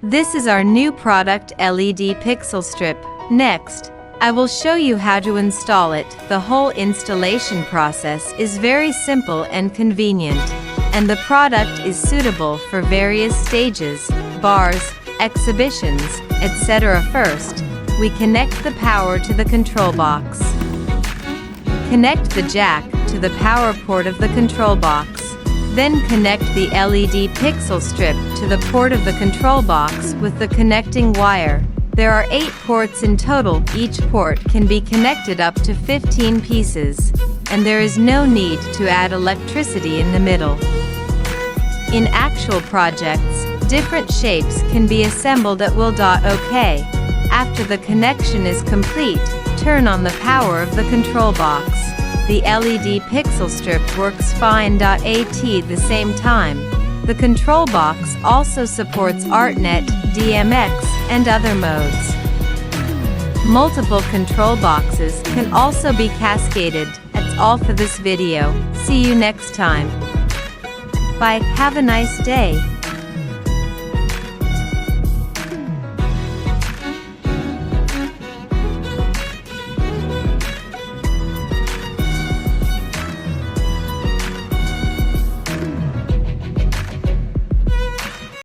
This is our new product LED pixel strip. Next, I will show you how to install it. The whole installation process is very simple and convenient, and the product is suitable for various stages, bars, exhibitions, etc. First, we connect the power to the control box. Connect the jack to the power port of the control box. Then connect the LED pixel strip to the port of the control box with the connecting wire. There are 8 ports in total. Each port can be connected up to 15 pieces, and there is no need to add electricity in the middle. In actual projects, different shapes can be assembled at will. OK. After the connection is complete, turn on the power of the control box. The LED pixel strip works fine. At the same time, the control box also supports ArtNet, DMX, and other modes. Multiple control boxes can also be cascaded. That's all for this video. See you next time. Bye. Have a nice day.